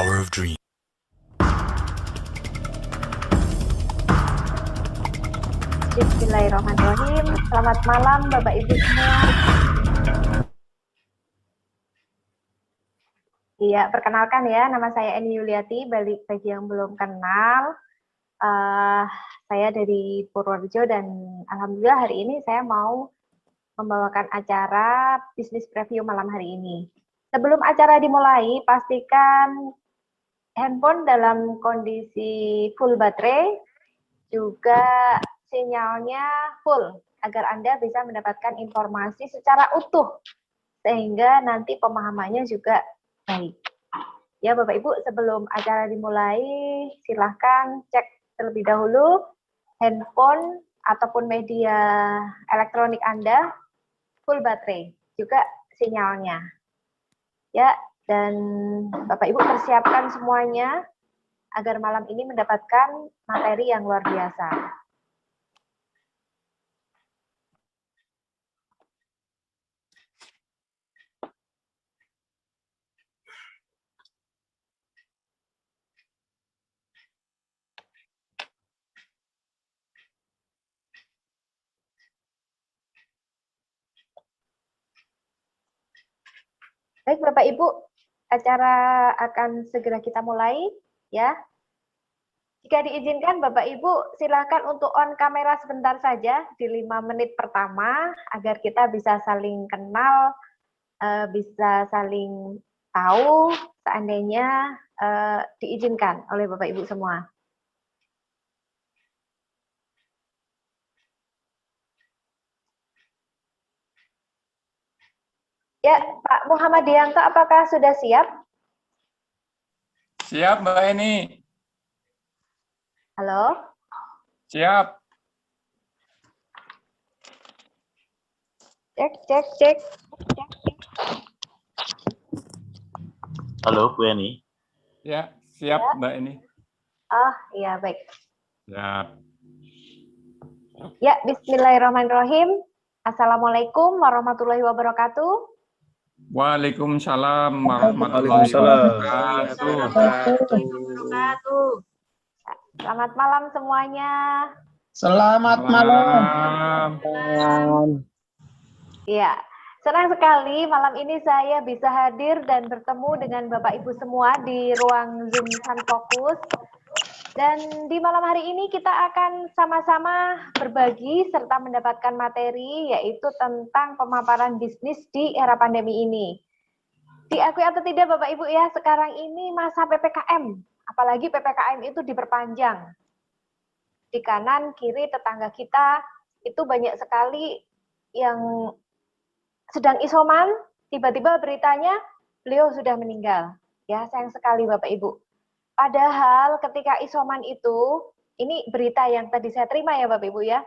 power of dream. Bismillahirrahmanirrahim. Selamat malam Bapak Ibu semua. Iya, perkenalkan ya, nama saya Eni Yuliati. Bagi yang belum kenal, saya dari Purworejo dan alhamdulillah hari ini saya mau membawakan acara bisnis preview malam hari ini. Sebelum acara dimulai, pastikan handphone dalam kondisi full baterai, juga sinyalnya full, agar Anda bisa mendapatkan informasi secara utuh, sehingga nanti pemahamannya juga baik. Ya Bapak Ibu, sebelum acara dimulai, silahkan cek terlebih dahulu handphone ataupun media elektronik Anda full baterai, juga sinyalnya. Ya, dan Bapak Ibu persiapkan semuanya agar malam ini mendapatkan materi yang luar biasa. Baik Bapak Ibu, acara akan segera kita mulai ya. Jika diizinkan Bapak Ibu, silakan untuk on kamera sebentar saja di 5 menit pertama agar kita bisa saling kenal, bisa saling tahu seandainya diizinkan oleh Bapak Ibu semua. Ya, Pak Muhammad Dianto, apakah sudah siap? Siap, Mbak Eni. Halo? Siap. Cek. Halo, Bu Eni. Ya, siap, Ya. Mbak Eni. Oh, iya baik. Siap. Ya, bismillahirrahmanirrahim. Assalamualaikum warahmatullahi wabarakatuh. Waalaikumsalam warahmatullahi wabarakatuh. Selamat malam semuanya. Selamat malam. Iya, senang sekali malam ini saya bisa hadir dan bertemu dengan Bapak Ibu semua di ruang Zoom Sun Fokus. Dan di malam hari ini kita akan sama-sama berbagi serta mendapatkan materi, yaitu tentang pemaparan bisnis di era pandemi ini. Diakui atau tidak Bapak Ibu ya, sekarang ini masa PPKM, apalagi PPKM itu diperpanjang. Di kanan, kiri, tetangga kita, itu banyak sekali yang sedang isoman, tiba-tiba beritanya beliau sudah meninggal. Ya, sayang sekali Bapak Ibu. Padahal ketika isoman itu, ini berita yang tadi saya terima ya Bapak Ibu ya.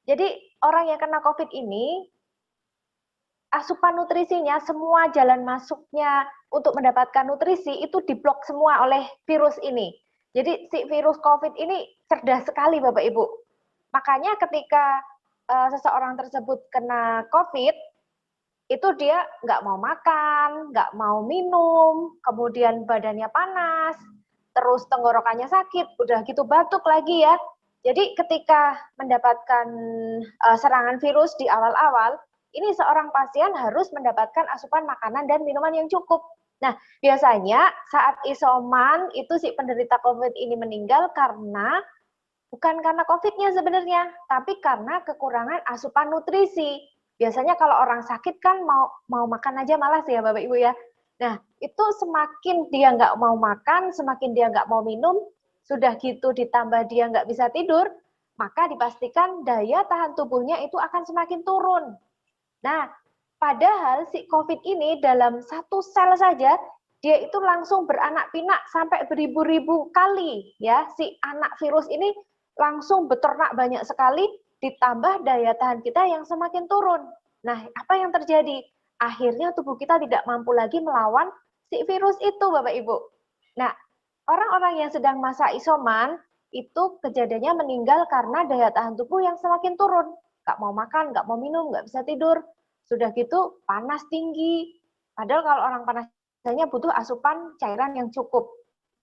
Jadi orang yang kena COVID ini, asupan nutrisinya, semua jalan masuknya untuk mendapatkan nutrisi itu diblok semua oleh virus ini. Jadi si virus COVID ini cerdas sekali Bapak Ibu. Makanya ketika seseorang tersebut kena COVID, itu dia nggak mau makan, nggak mau minum, kemudian badannya panas, terus tenggorokannya sakit, udah gitu batuk lagi ya. Jadi ketika mendapatkan serangan virus di awal-awal, ini seorang pasien harus mendapatkan asupan makanan dan minuman yang cukup. Nah, biasanya saat isoman itu si penderita COVID ini meninggal bukan karena COVID-nya sebenarnya, tapi karena kekurangan asupan nutrisi. Biasanya kalau orang sakit kan mau makan aja malas ya Bapak Ibu ya. Nah, itu semakin dia nggak mau makan, semakin dia nggak mau minum, sudah gitu ditambah dia nggak bisa tidur, maka dipastikan daya tahan tubuhnya itu akan semakin turun. Nah, padahal si COVID ini dalam satu sel saja, dia itu langsung beranak pinak sampai beribu-ribu kali ya. Si anak virus ini langsung beternak banyak sekali, ditambah daya tahan kita yang semakin turun. Nah, apa yang terjadi? Akhirnya tubuh kita tidak mampu lagi melawan si virus itu, Bapak Ibu. Nah, orang-orang yang sedang masa isoman, itu kejadiannya meninggal karena daya tahan tubuh yang semakin turun. Nggak mau makan, nggak mau minum, nggak bisa tidur. Sudah gitu, panas tinggi. Padahal kalau orang panas biasanya butuh asupan cairan yang cukup.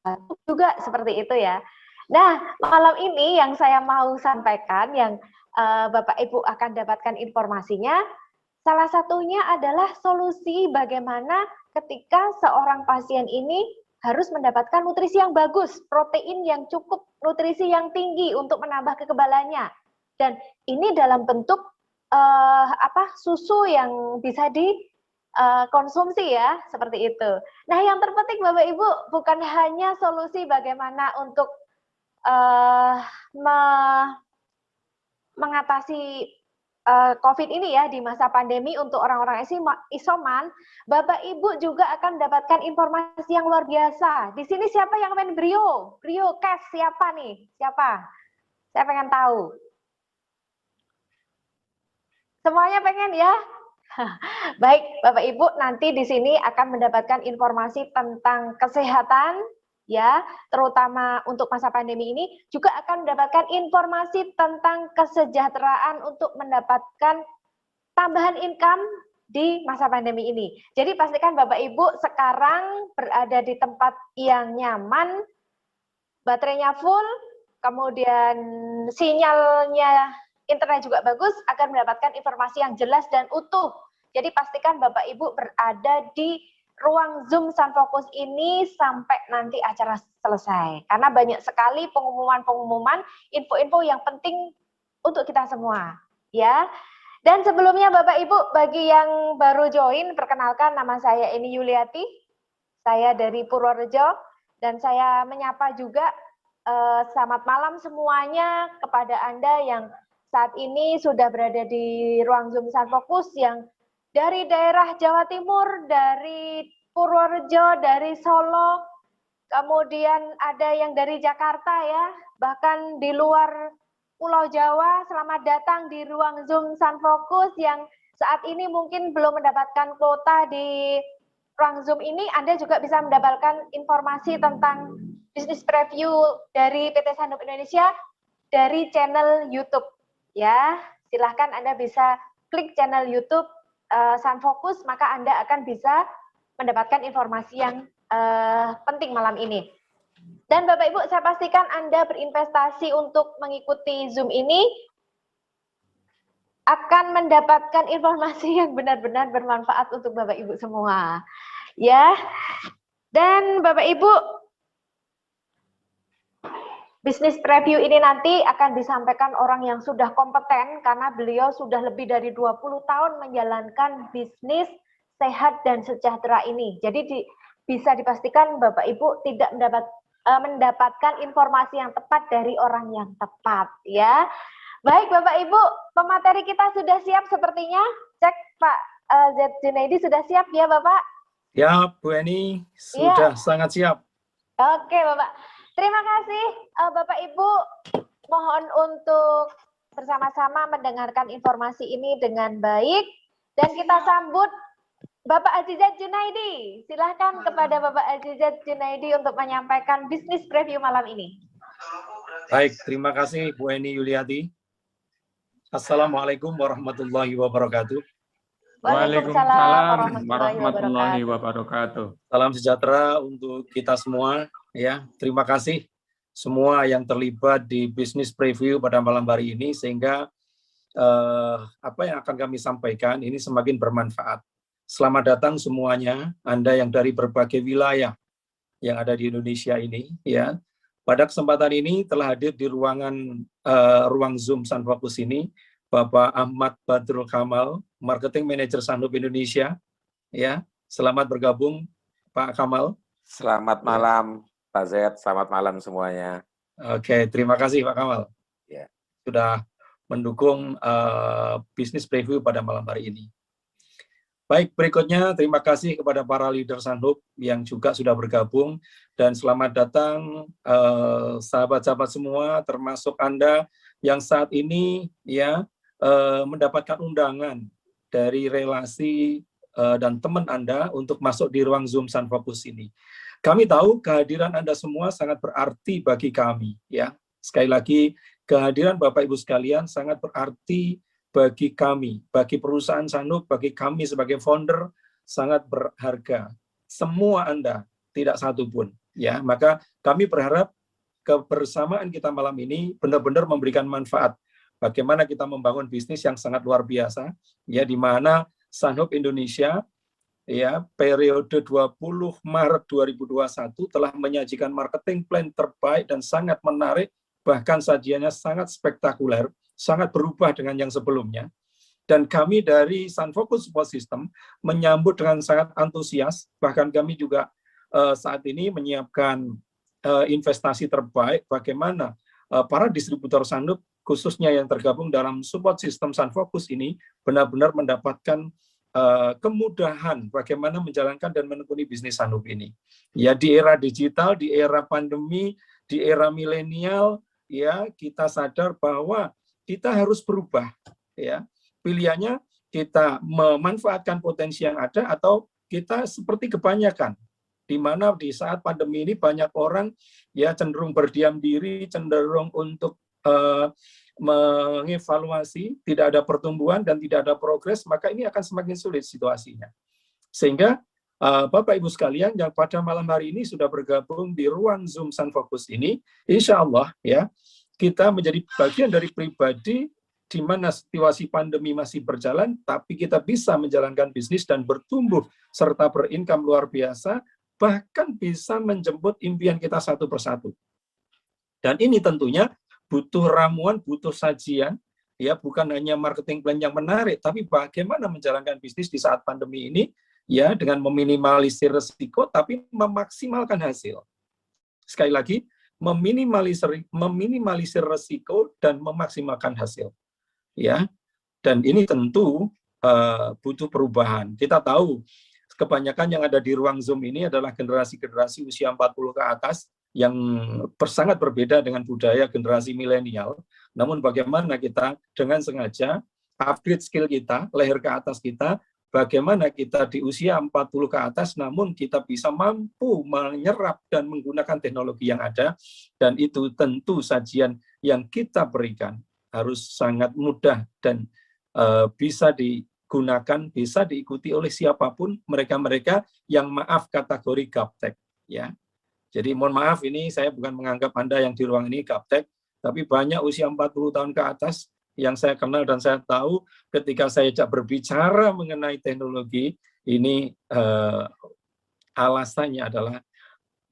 Batuk juga seperti itu ya. Nah, malam ini yang saya mau sampaikan, yang Bapak Ibu akan dapatkan informasinya, salah satunya adalah solusi bagaimana ketika seorang pasien ini harus mendapatkan nutrisi yang bagus, protein yang cukup, nutrisi yang tinggi untuk menambah kekebalannya. Dan ini dalam bentuk susu yang bisa konsumsi ya, seperti itu. Nah, yang terpenting Bapak Ibu bukan hanya solusi bagaimana untuk mengatasi COVID ini ya di masa pandemi untuk orang-orang isoman, Bapak Ibu juga akan mendapatkan informasi yang luar biasa. Di sini siapa yang main Brio? Brio Cash siapa nih? Siapa? Saya pengen tahu. Semuanya pengen ya? Baik, Bapak Ibu, nanti di sini akan mendapatkan informasi tentang kesehatan, ya, terutama untuk masa pandemi ini, juga akan mendapatkan informasi tentang kesejahteraan untuk mendapatkan tambahan income di masa pandemi ini. Jadi pastikan Bapak Ibu sekarang berada di tempat yang nyaman, baterainya full, kemudian sinyalnya internet juga bagus, agar mendapatkan informasi yang jelas dan utuh. Jadi pastikan Bapak Ibu berada di ruang Zoom Sun Focus ini sampai nanti acara selesai. Karena banyak sekali pengumuman-pengumuman, info-info yang penting untuk kita semua. Ya. Dan sebelumnya Bapak Ibu, bagi yang baru join, perkenalkan nama saya Eni Yuliati. Saya dari Purworejo, dan saya menyapa juga selamat malam semuanya kepada Anda yang saat ini sudah berada di ruang Zoom Sun Focus, yang dari daerah Jawa Timur, dari Purworejo, dari Solo, kemudian ada yang dari Jakarta ya, bahkan di luar Pulau Jawa. Selamat datang di ruang Zoom Sun Focus yang saat ini mungkin belum mendapatkan kuota di ruang Zoom ini. Anda juga bisa mendapatkan informasi tentang bisnis preview dari PT Sanop Indonesia dari channel YouTube. Ya, silahkan Anda bisa klik channel YouTube Sun Focus, maka Anda akan bisa mendapatkan informasi yang penting malam ini. Dan Bapak Ibu, saya pastikan Anda berinvestasi untuk mengikuti Zoom ini akan mendapatkan informasi yang benar-benar bermanfaat untuk Bapak Ibu semua. Ya. Dan Bapak Ibu, bisnis preview ini nanti akan disampaikan orang yang sudah kompeten, karena beliau sudah lebih dari 20 tahun menjalankan bisnis sehat dan sejahtera ini. Jadi bisa dipastikan Bapak Ibu tidak mendapatkan informasi yang tepat dari orang yang tepat ya. Baik Bapak Ibu, pemateri kita sudah siap sepertinya. Cek Pak Z Junaidi sudah siap ya Bapak? Ya Bu Eni, sudah sangat siap. Oke Bapak. Terima kasih Bapak Ibu, mohon untuk bersama-sama mendengarkan informasi ini dengan baik, dan kita sambut Bapak Azizat Junaidi. Silahkan kepada Bapak Azizat Junaidi untuk menyampaikan bisnis preview malam ini. Baik, terima kasih Bu Eni Yuliati. Assalamualaikum warahmatullahi wabarakatuh. Waalaikumsalam warahmatullahi wabarakatuh. Salam sejahtera untuk kita semua. Ya, terima kasih semua yang terlibat di bisnis preview pada malam hari ini, sehingga apa yang akan kami sampaikan ini semakin bermanfaat. Selamat datang semuanya, Anda yang dari berbagai wilayah yang ada di Indonesia ini. Ya, pada kesempatan ini telah hadir di ruang Zoom Sun Focus ini Bapak Ahmad Badrul Kamal, Marketing Manager Sanop Indonesia. Ya, selamat bergabung Pak Kamal. Selamat malam. Pak Z, selamat malam semuanya. Oke, terima kasih Pak Kamal. Ya. Sudah mendukung bisnis preview pada malam hari ini. Baik, berikutnya terima kasih kepada para leader Sanop yang juga sudah bergabung, dan selamat datang sahabat-sahabat semua, termasuk Anda yang saat ini ya mendapatkan undangan dari relasi dan teman Anda untuk masuk di ruang Zoom Sun Focus ini. Kami tahu kehadiran Anda semua sangat berarti bagi kami, ya. Sekali lagi, kehadiran Bapak Ibu sekalian sangat berarti bagi kami, bagi perusahaan Sanop, bagi kami sebagai founder sangat berharga. semua Anda, tidak satu pun. Ya, maka kami berharap kebersamaan kita malam ini benar-benar memberikan manfaat. Bagaimana kita membangun bisnis yang sangat luar biasa, ya, di mana Sunhub Indonesia, ya, periode 20 Maret 2021 telah menyajikan marketing plan terbaik dan sangat menarik, bahkan sajiannya sangat spektakuler, sangat berubah dengan yang sebelumnya. Dan kami dari Sunfocus Support System menyambut dengan sangat antusias, bahkan kami juga saat ini menyiapkan investasi terbaik bagaimana para distributor Sunhub khususnya yang tergabung dalam support system Sunfocus ini benar-benar mendapatkan kemudahan bagaimana menjalankan dan menekuni bisnis Sunhub ini. Ya, di era digital, di era pandemi, di era milenial, ya, kita sadar bahwa kita harus berubah, ya. Pilihannya kita memanfaatkan potensi yang ada atau kita seperti kebanyakan, di mana di saat pandemi ini banyak orang ya cenderung berdiam diri, cenderung untuk mengevaluasi, tidak ada pertumbuhan dan tidak ada progres, maka ini akan semakin sulit situasinya. Sehingga Bapak Ibu sekalian yang pada malam hari ini sudah bergabung di ruang Zoom Sunfocus ini, insya Allah ya kita menjadi bagian dari pribadi di mana situasi pandemi masih berjalan, tapi kita bisa menjalankan bisnis dan bertumbuh serta berincome luar biasa, bahkan bisa menjemput impian kita satu persatu. Dan ini tentunya butuh ramuan, butuh sajian, ya, bukan hanya marketing plan yang menarik, tapi bagaimana menjalankan bisnis di saat pandemi ini, ya, dengan meminimalisir risiko, tapi memaksimalkan hasil. Sekali lagi, meminimalisir risiko dan memaksimalkan hasil, ya. Dan ini tentu butuh perubahan. Kita tahu kebanyakan yang ada di ruang Zoom ini adalah generasi-generasi usia 40 ke atas yang sangat berbeda dengan budaya generasi milenial. Namun bagaimana kita dengan sengaja upgrade skill kita, leher ke atas kita, bagaimana kita di usia 40 ke atas namun kita bisa mampu menyerap dan menggunakan teknologi yang ada, dan itu tentu sajian yang kita berikan harus sangat mudah dan bisa digunakan, bisa diikuti oleh siapapun, mereka-mereka yang maaf kategori gaptek, ya. Jadi mohon maaf, ini saya bukan menganggap Anda yang di ruang ini gaptek, tapi banyak usia 40 tahun ke atas yang saya kenal dan saya tahu ketika saya berbicara mengenai teknologi, ini alasannya adalah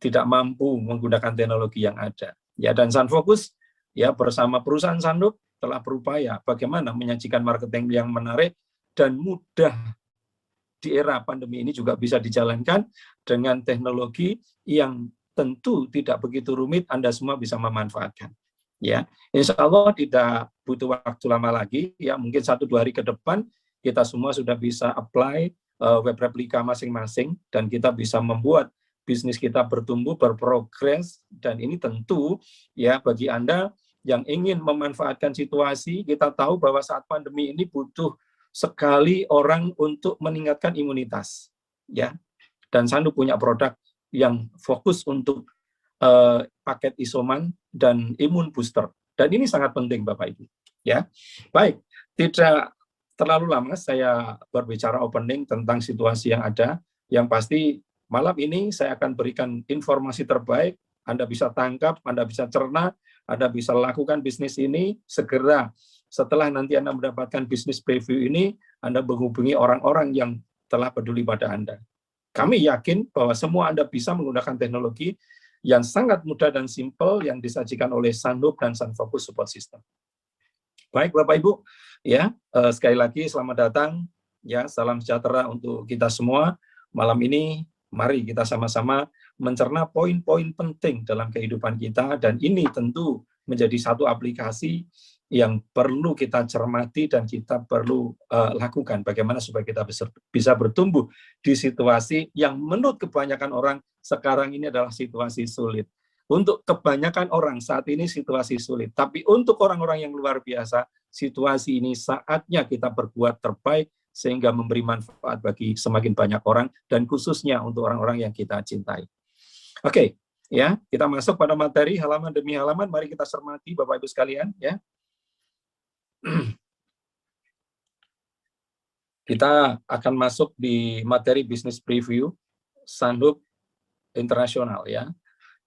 tidak mampu menggunakan teknologi yang ada. Ya, dan Sunfocus ya bersama perusahaan Sunhub telah berupaya bagaimana menyajikan marketing yang menarik dan mudah di era pandemi ini juga bisa dijalankan dengan teknologi yang tentu tidak begitu rumit, Anda semua bisa memanfaatkan. Ya, insya Allah tidak butuh waktu lama lagi, ya mungkin 1-2 hari ke depan kita semua sudah bisa apply web replika masing-masing dan kita bisa membuat bisnis kita bertumbuh, berprogres, dan ini tentu ya bagi Anda yang ingin memanfaatkan situasi, kita tahu bahwa saat pandemi ini butuh sekali orang untuk meningkatkan imunitas, ya. Dan Sunhub punya produk yang fokus untuk paket isoman dan imun booster. Dan ini sangat penting Bapak Ibu. Ya, baik. Tidak terlalu lama saya berbicara opening tentang situasi yang ada. Yang pasti malam ini saya akan berikan informasi terbaik. Anda bisa tangkap, Anda bisa cerna, Anda bisa lakukan bisnis ini segera. Setelah nanti Anda mendapatkan bisnis preview ini, Anda menghubungi orang-orang yang telah peduli pada Anda. Kami yakin bahwa semua Anda bisa menggunakan teknologi yang sangat mudah dan simpel yang disajikan oleh Sunhub dan Sunfocus Support System. Baik Bapak Ibu, ya sekali lagi selamat datang, ya salam sejahtera untuk kita semua. Malam ini mari kita sama-sama mencerna poin-poin penting dalam kehidupan kita, dan ini tentu menjadi satu aplikasi yang perlu kita cermati dan kita perlu lakukan bagaimana supaya kita bisa bertumbuh di situasi yang menurut kebanyakan orang sekarang ini adalah situasi sulit. Untuk kebanyakan orang saat ini situasi sulit, tapi untuk orang-orang yang luar biasa, situasi ini saatnya kita berbuat terbaik sehingga memberi manfaat bagi semakin banyak orang dan khususnya untuk orang-orang yang kita cintai. Oke, ya, kita masuk pada materi halaman demi halaman. Mari kita cermati Bapak Ibu sekalian, ya. Kita akan masuk di materi bisnis preview. Sanhub internasional ya,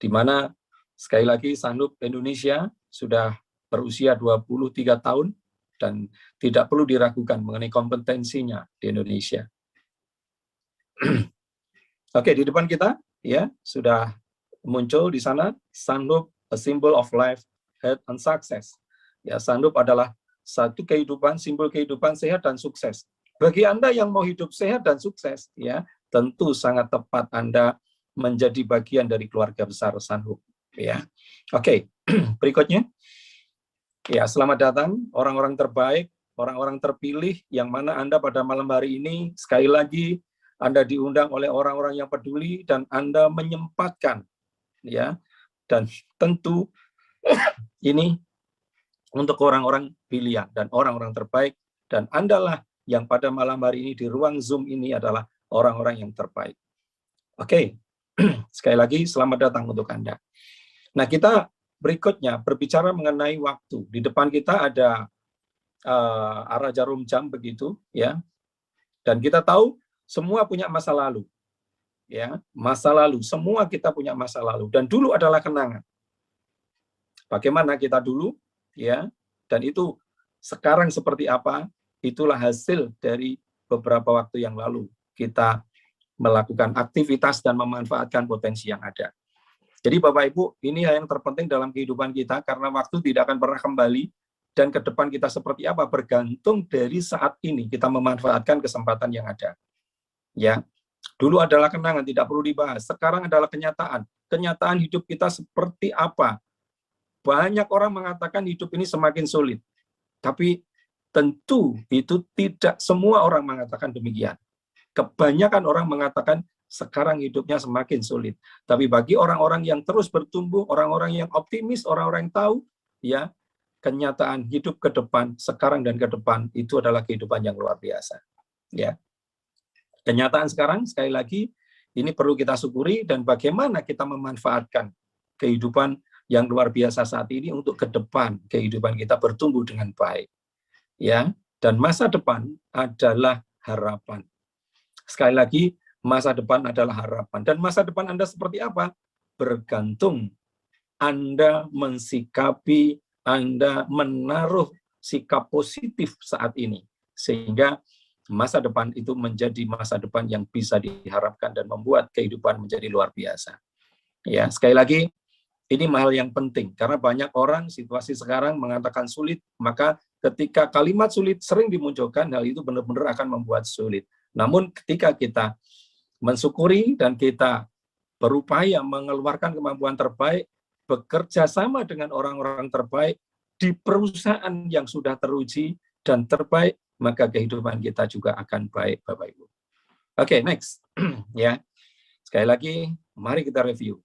di mana sekali lagi Sanhub Indonesia sudah berusia 23 tahun dan tidak perlu diragukan mengenai kompetensinya di Indonesia. Oke, di depan kita ya sudah muncul di sana Sanhub, a symbol of life, health and success. Ya, Sanhub adalah satu kehidupan, simbol kehidupan sehat dan sukses. Bagi Anda yang mau hidup sehat dan sukses, ya, tentu sangat tepat Anda menjadi bagian dari keluarga besar Sanhub. Ya, oke. Berikutnya, ya, selamat datang orang-orang terbaik, orang-orang terpilih yang mana Anda pada malam hari ini sekali lagi Anda diundang oleh orang-orang yang peduli dan Anda menyempatkan, ya, dan tentu ini untuk orang-orang pilihan dan orang-orang terbaik, dan Andalah yang pada malam hari ini di ruang Zoom ini adalah orang-orang yang terbaik. Oke, sekali lagi selamat datang untuk Anda. Nah, kita berikutnya berbicara mengenai waktu. Di depan kita ada arah jarum jam begitu, ya, dan kita tahu semua punya masa lalu. Ya, masa lalu, semua kita punya masa lalu, dan dulu adalah kenangan. Bagaimana kita dulu, ya, dan itu sekarang seperti apa, itulah hasil dari beberapa waktu yang lalu kita melakukan aktivitas dan memanfaatkan potensi yang ada. Jadi Bapak Ibu, ini yang terpenting dalam kehidupan kita, karena waktu tidak akan pernah kembali, dan ke depan kita seperti apa bergantung dari saat ini kita memanfaatkan kesempatan yang ada. Ya, dulu adalah kenangan, tidak perlu dibahas. Sekarang adalah kenyataan. Kenyataan hidup kita seperti apa? Banyak orang mengatakan hidup ini semakin sulit. Tapi tentu itu tidak semua orang mengatakan demikian. Kebanyakan orang mengatakan sekarang hidupnya semakin sulit. Tapi bagi orang-orang yang terus bertumbuh, orang-orang yang optimis, orang-orang yang tahu, ya, kenyataan hidup ke depan, sekarang dan ke depan, itu adalah kehidupan yang luar biasa. Ya. Kenyataan sekarang, sekali lagi, ini perlu kita syukuri, dan bagaimana kita memanfaatkan kehidupan yang luar biasa saat ini untuk ke depan kehidupan kita bertumbuh dengan baik. Ya, dan masa depan adalah harapan. Sekali lagi, masa depan adalah harapan. Dan masa depan Anda seperti apa? Bergantung Anda mensikapi, Anda menaruh sikap positif saat ini, sehingga masa depan itu menjadi masa depan yang bisa diharapkan dan membuat kehidupan menjadi luar biasa. Ya, sekali lagi, ini hal yang penting, karena banyak orang situasi sekarang mengatakan sulit, maka ketika kalimat sulit sering dimunculkan, hal itu benar-benar akan membuat sulit. Namun ketika kita mensyukuri dan kita berupaya mengeluarkan kemampuan terbaik, bekerja sama dengan orang-orang terbaik di perusahaan yang sudah teruji dan terbaik, maka kehidupan kita juga akan baik, Bapak Ibu. Oke, next. Ya. Sekali lagi, mari kita review.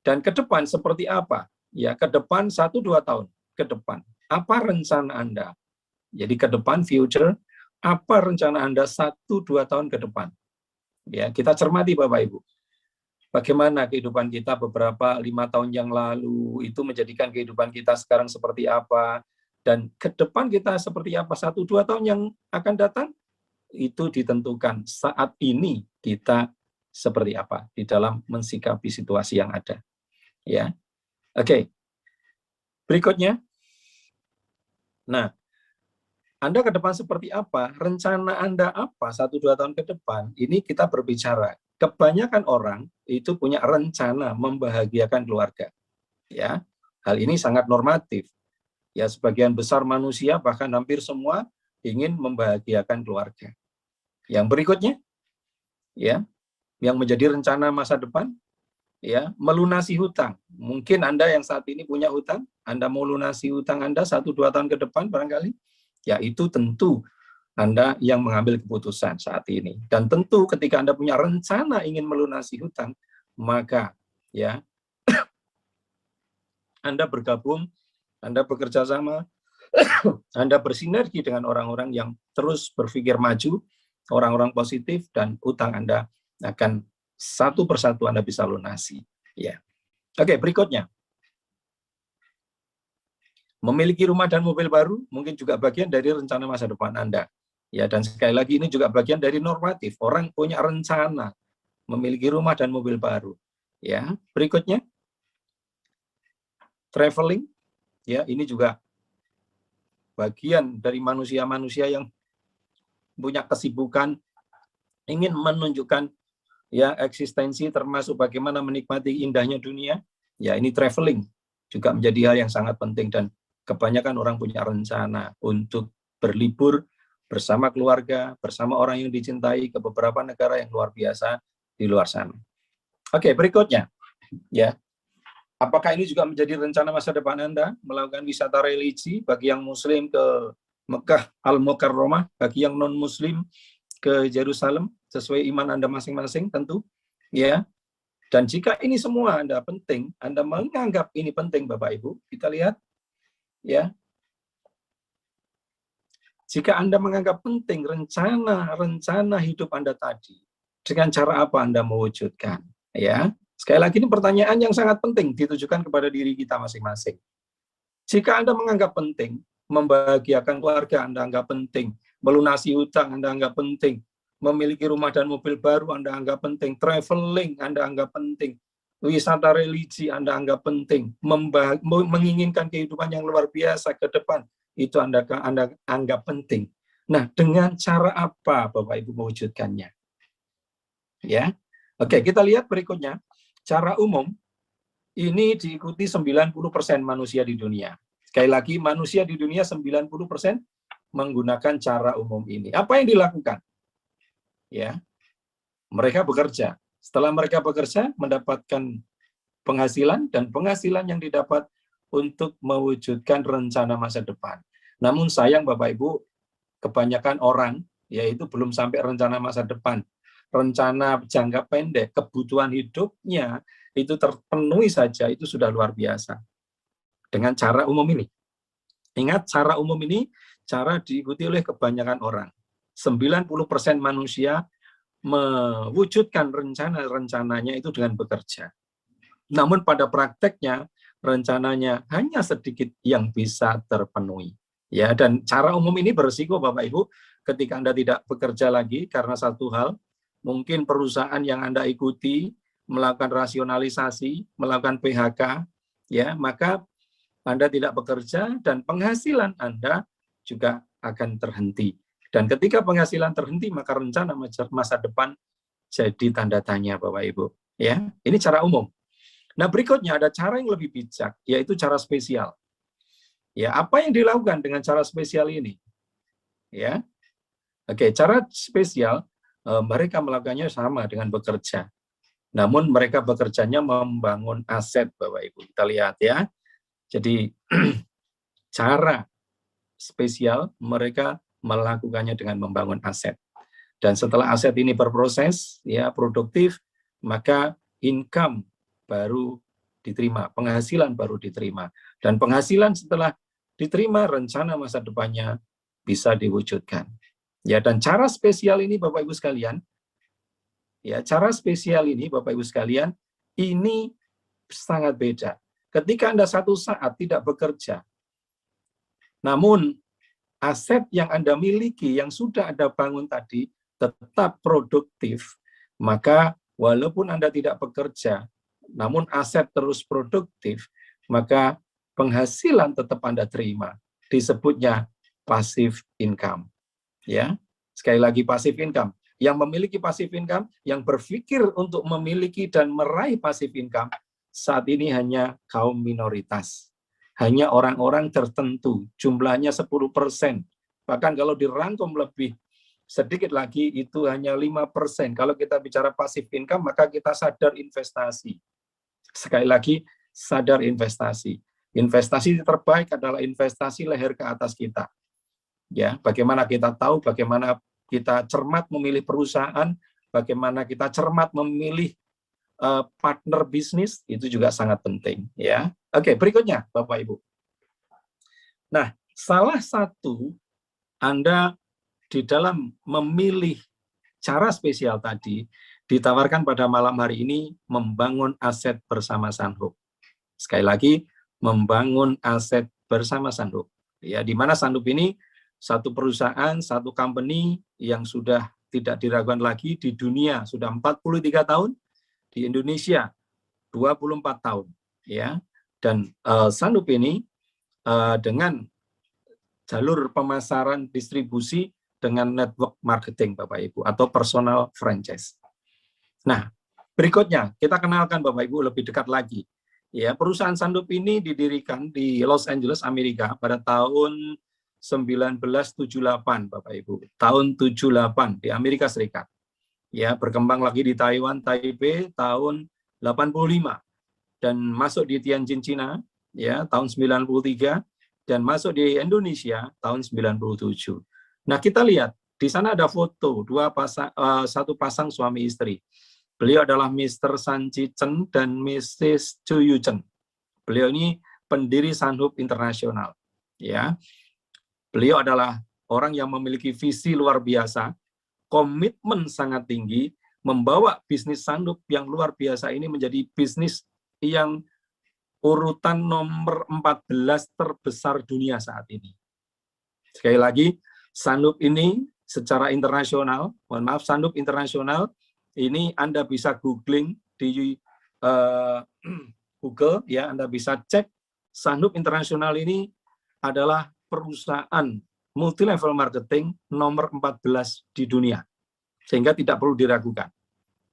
Dan ke depan seperti apa? Ya, ke depan 1-2 tahun ke depan. Apa rencana Anda? Jadi ke depan, future, apa rencana Anda 1-2 tahun ke depan? Ya, kita cermati Bapak Ibu. Bagaimana kehidupan kita beberapa 5 tahun yang lalu, itu menjadikan kehidupan kita sekarang seperti apa, dan ke depan kita seperti apa 1-2 tahun yang akan datang, itu ditentukan saat ini kita seperti apa di dalam mensikapi situasi yang ada. Ya, oke. Berikutnya, nah, Anda ke depan seperti apa? Rencana Anda apa 1-2 tahun ke depan? Ini kita berbicara. Kebanyakan orang itu punya rencana membahagiakan keluarga. Ya, hal ini sangat normatif. Ya, sebagian besar manusia, bahkan hampir semua, ingin membahagiakan keluarga. Yang berikutnya, ya, yang menjadi rencana masa depan, ya, melunasi hutang. Mungkin Anda yang saat ini punya hutang, Anda mau lunasi hutang Anda 1-2 tahun ke depan barangkali, ya itu tentu Anda yang mengambil keputusan saat ini. Dan tentu ketika Anda punya rencana ingin melunasi hutang, maka ya Anda bergabung, Anda bekerja sama, Anda bersinergi dengan orang-orang yang terus berpikir maju, orang-orang positif, dan hutang Anda akan satu persatu Anda bisa lunasi. Ya. Oke, berikutnya. Memiliki rumah dan mobil baru mungkin juga bagian dari rencana masa depan Anda. Ya, dan sekali lagi ini juga bagian dari normatif. Orang punya rencana. memiliki rumah dan mobil baru. Ya, berikutnya traveling, ya ini juga bagian dari manusia-manusia yang punya kesibukan ingin menunjukkan ya eksistensi termasuk bagaimana menikmati indahnya dunia. Ya, ini traveling juga menjadi hal yang sangat penting dan kebanyakan orang punya rencana untuk berlibur bersama keluarga, bersama orang yang dicintai ke beberapa negara yang luar biasa di luar sana. Oke, berikutnya ya. Apakah ini juga menjadi rencana masa depan Anda melakukan wisata religi bagi yang muslim ke Mekah Al-Mukarramah, bagi yang non-muslim ke Yerusalem sesuai iman Anda masing-masing tentu, ya. Dan jika ini semua Anda penting, Anda menganggap ini penting Bapak Ibu, kita lihat ya. Jika Anda menganggap penting rencana hidup Anda tadi, dengan cara apa Anda mewujudkan, ya? Sekali lagi ini pertanyaan yang sangat penting ditujukan kepada diri kita masing-masing. Jika Anda menganggap penting, membahagiakan keluarga Anda anggap penting, melunasi hutang Anda anggap penting, memiliki rumah dan mobil baru Anda anggap penting, traveling Anda anggap penting, wisata religi Anda anggap penting, menginginkan kehidupan yang luar biasa ke depan, itu Anda anggap penting. Nah, dengan cara apa Bapak Ibu mewujudkannya? Ya. Oke, kita lihat berikutnya. Cara umum, ini diikuti 90% manusia di dunia. Sekali lagi, manusia di dunia 90% menggunakan cara umum ini. Apa yang dilakukan? Ya, mereka bekerja. Setelah mereka bekerja, mendapatkan penghasilan, dan penghasilan yang didapat untuk mewujudkan rencana masa depan. Namun sayang Bapak Ibu, kebanyakan orang, yaitu belum sampai rencana masa depan. Rencana jangka pendek, kebutuhan hidupnya itu terpenuhi saja, itu sudah luar biasa. Dengan cara umum ini. Ingat, cara umum ini cara diikuti oleh kebanyakan orang. 90% manusia mewujudkan rencananya itu dengan bekerja. Namun pada prakteknya, rencananya hanya sedikit yang bisa terpenuhi. Ya, dan cara umum ini berisiko Bapak Ibu, ketika Anda tidak bekerja lagi karena satu hal, mungkin perusahaan yang Anda ikuti melakukan rasionalisasi, melakukan PHK, ya, maka Anda tidak bekerja dan penghasilan Anda juga akan terhenti. Dan ketika penghasilan terhenti, maka rencana masa depan jadi tanda tanya Bapak Ibu. Ya, ini cara umum. Nah, berikutnya ada cara yang lebih bijak, yaitu cara spesial. Ya, apa yang dilakukan dengan cara spesial ini? Ya, oke, cara spesial mereka melakukannya sama dengan bekerja. Namun mereka bekerjanya membangun aset, Bapak Ibu. Kita lihat ya. Jadi cara spesial mereka melakukannya dengan membangun aset. Dan setelah aset ini berproses, ya produktif, maka income baru diterima, penghasilan baru diterima. Dan penghasilan setelah diterima, rencana masa depannya bisa diwujudkan. Ya, dan cara spesial ini Bapak Ibu sekalian, ya, cara spesial ini Bapak Ibu sekalian, ini sangat beda. Ketika Anda satu saat tidak bekerja, namun aset yang Anda miliki, yang sudah Anda bangun tadi, tetap produktif, maka walaupun Anda tidak bekerja, namun aset terus produktif, maka penghasilan tetap Anda terima. Disebutnya passive income. Ya, sekali lagi passive income. Yang memiliki passive income, yang berpikir untuk memiliki dan meraih passive income, saat ini hanya kaum minoritas. Hanya orang-orang tertentu, jumlahnya 10%. Bahkan kalau dirangkum lebih sedikit lagi, itu hanya 5%. Kalau kita bicara passive income, maka kita sadar investasi. Sekali lagi, sadar investasi. Investasi terbaik adalah investasi leher ke atas kita. Ya, bagaimana kita tahu, bagaimana kita cermat memilih perusahaan, bagaimana kita cermat memilih partner bisnis, itu juga sangat penting. Ya, oke, berikutnya Bapak Ibu. Nah, salah satu Anda di dalam memilih cara spesial tadi ditawarkan pada malam hari ini membangun aset bersama Sanhub. Sekali lagi, membangun aset bersama Sanhub. Ya, di mana Sanhub ini satu perusahaan, satu company yang sudah tidak diragukan lagi, di dunia sudah 43 tahun, di Indonesia 24 tahun, ya. Dan Sandup ini dengan jalur pemasaran distribusi dengan network marketing, Bapak Ibu, atau personal franchise. Nah, berikutnya kita kenalkan Bapak Ibu lebih dekat lagi. Ya, perusahaan Sandup ini didirikan di Los Angeles, Amerika pada tahun 1978, Bapak Ibu. Tahun 78 di Amerika Serikat. Ya, berkembang lagi di Taiwan, Taipei tahun 85 dan masuk di Tianjin, Cina ya tahun 93 dan masuk di Indonesia tahun 97. Nah, kita lihat di sana ada foto satu pasang suami istri. Beliau adalah Mr. San Chi Chen dan Mrs. Chu Yu Chen. Beliau ini pendiri Sanhub Internasional. Ya, beliau adalah orang yang memiliki visi luar biasa, komitmen sangat tinggi, membawa bisnis Sanhub yang luar biasa ini menjadi bisnis yang urutan nomor 14 terbesar dunia saat ini. Sekali lagi, Sanhub ini secara internasional, mohon maaf, Sanhub Internasional ini Anda bisa googling di Google, ya, Anda bisa cek. Sanhub Internasional ini adalah perusahaan multi level marketing nomor 14 di dunia, sehingga tidak perlu diragukan.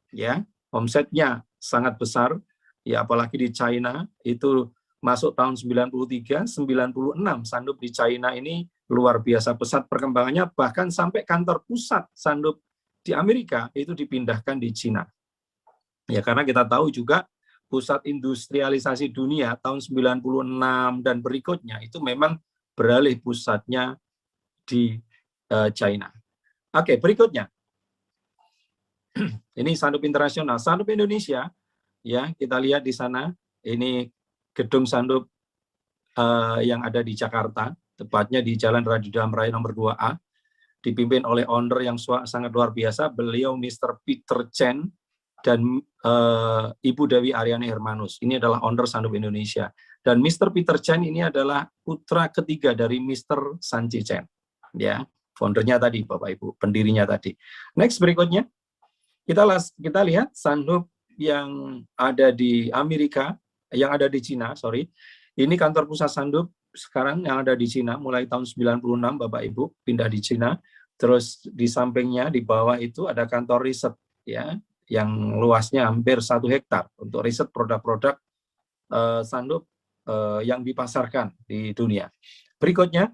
Ya, omsetnya sangat besar, ya, apalagi di China itu masuk tahun 93, 96 Sanhub di China ini luar biasa pesat perkembangannya, bahkan sampai kantor pusat Sanhub di Amerika itu dipindahkan di Cina. Ya, karena kita tahu juga pusat industrialisasi dunia tahun 96 dan berikutnya itu memang beralih pusatnya di China. Oke, berikutnya. Ini Sanhub Internasional. Sanhub Indonesia, ya, kita lihat di sana, ini gedung Sanhub yang ada di Jakarta, tepatnya di Jalan Raja Damrai nomor 2A, dipimpin oleh owner yang sangat luar biasa, beliau Mr. Peter Chen dan Ibu Dewi Aryani Hermanus. Ini adalah owner Sanhub Indonesia. Dan Mr. Peter Chen ini adalah putra ketiga dari Mr. San Chi Chen. Ya, foundernya tadi, Bapak Ibu, pendirinya tadi. Next, berikutnya. Kita lihat Sanhub yang ada di Amerika, yang ada di Cina, sorry. Ini kantor pusat Sanhub sekarang yang ada di Cina, mulai tahun 96, Bapak Ibu, pindah di Cina. Terus di sampingnya, di bawah itu ada kantor riset, ya, yang luasnya hampir 1 hektar untuk riset produk-produk Sanhub yang dipasarkan di dunia. Berikutnya,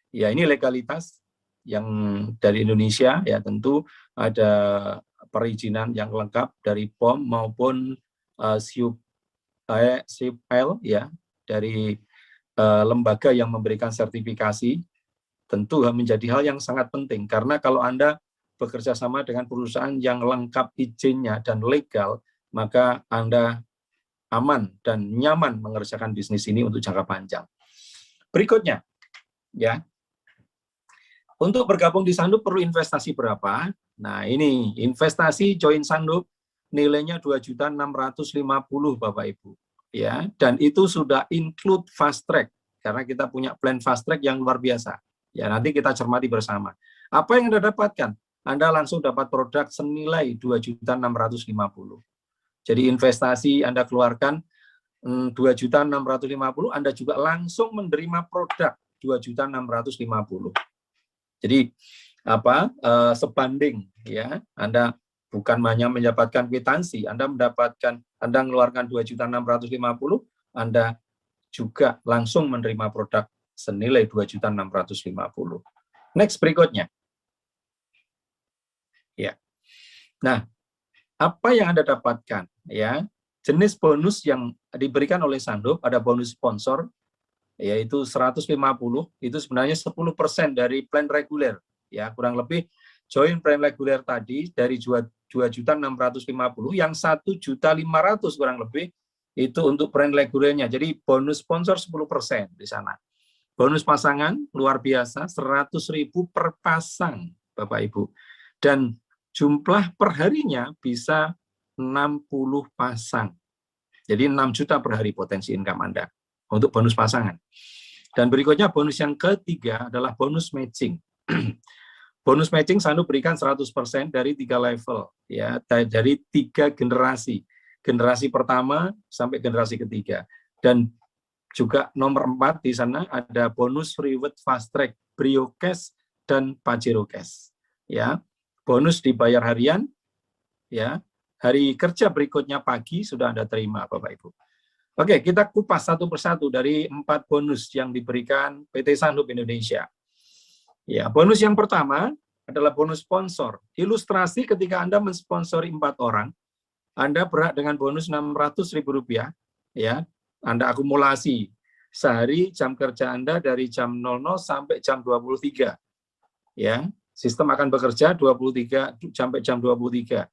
ya, ini legalitas yang dari Indonesia, ya, tentu ada perizinan yang lengkap dari POM maupun SIUPL, ya, dari lembaga yang memberikan sertifikasi. Tentu menjadi hal yang sangat penting, karena kalau Anda bekerja sama dengan perusahaan yang lengkap izinnya dan legal, maka Anda aman dan nyaman mengerjakan bisnis ini untuk jangka panjang. Berikutnya, ya, untuk bergabung di Sanhub perlu investasi berapa? Nah, ini investasi join Sanhub nilainya 2.650.000 Bapak Ibu, ya, dan itu sudah include fast track karena kita punya plan fast track yang luar biasa. Ya, nanti kita cermati bersama. Apa yang Anda dapatkan? Anda langsung dapat produk senilai 2.650.000. Jadi investasi Anda keluarkan 2.650.000, Anda juga langsung menerima produk 2.650.000. Jadi apa? Sebanding, ya. Anda bukan hanya mendapatkan kwitansi, Anda mengeluarkan 2.650.000, Anda juga langsung menerima produk senilai 2.650.000. Next, berikutnya. Ya. Nah, apa yang Anda dapatkan, ya? Jenis bonus yang diberikan oleh Sanhub, ada bonus sponsor, yaitu 150, itu sebenarnya 10% dari plan reguler, ya, kurang lebih join plan reguler tadi dari 2.650.000, yang 1.500.000 kurang lebih itu untuk plan regulernya. Jadi bonus sponsor 10% di sana. Bonus pasangan luar biasa 100.000 per pasang, Bapak Ibu. Dan jumlah perharinya bisa 60 pasang. Jadi 6 juta per hari potensi income Anda untuk bonus pasangan. Dan berikutnya bonus yang ketiga adalah bonus matching. Bonus matching Sanuk berikan 100% dari 3 level, ya, dari 3 generasi. Generasi pertama sampai generasi ketiga. Dan juga nomor 4 di sana ada bonus reward fast track, Brio Cash dan Pajero Cash. Ya, bonus dibayar harian, ya. Hari kerja berikutnya pagi sudah Anda terima, Bapak Ibu. Oke, kita kupas satu persatu dari 4 bonus yang diberikan PT Sanuk Indonesia. Ya, bonus yang pertama adalah bonus sponsor. Ilustrasi ketika Anda mensponsori 4 orang, Anda berhak dengan bonus Rp600.000, ya. Anda akumulasi sehari jam kerja Anda dari jam 00 sampai jam 23. Ya, sistem akan bekerja 23 sampai jam 23.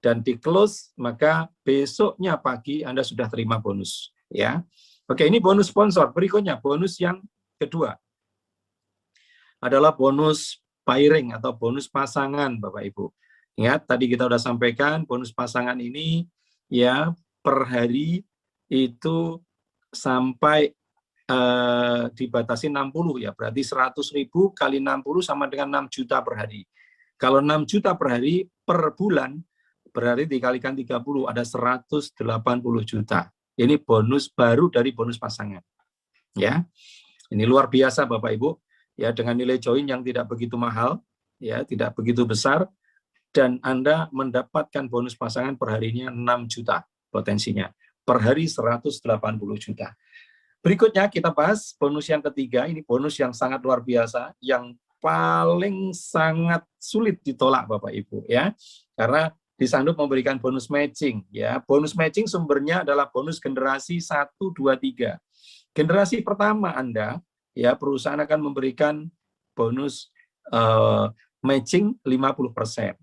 Dan di close, maka besoknya pagi Anda sudah terima bonus, ya. Oke, ini bonus sponsor. Berikutnya bonus yang kedua adalah bonus pairing atau bonus pasangan, Bapak Ibu. Ingat, tadi kita sudah sampaikan bonus pasangan ini ya per hari itu sampai dibatasi 60 ya, berarti 100.000 kali 60 sama dengan 6 juta per hari. Kalau 6 juta per hari per bulan, berarti dikalikan 30 ada 180 juta. Ini bonus baru dari bonus pasangan. Ya. Ini luar biasa Bapak Ibu. Ya, dengan nilai join yang tidak begitu mahal, ya, tidak begitu besar, dan Anda mendapatkan bonus pasangan per harinya 6 juta potensinya. Per hari 180 juta. Berikutnya kita bahas bonus yang ketiga, ini bonus yang sangat luar biasa, yang paling sangat sulit ditolak Bapak Ibu, ya. Karena di Sanuk memberikan bonus matching, ya. Bonus matching sumbernya adalah bonus generasi 1, 2, 3. Generasi pertama Anda, ya, perusahaan akan memberikan bonus matching 50%.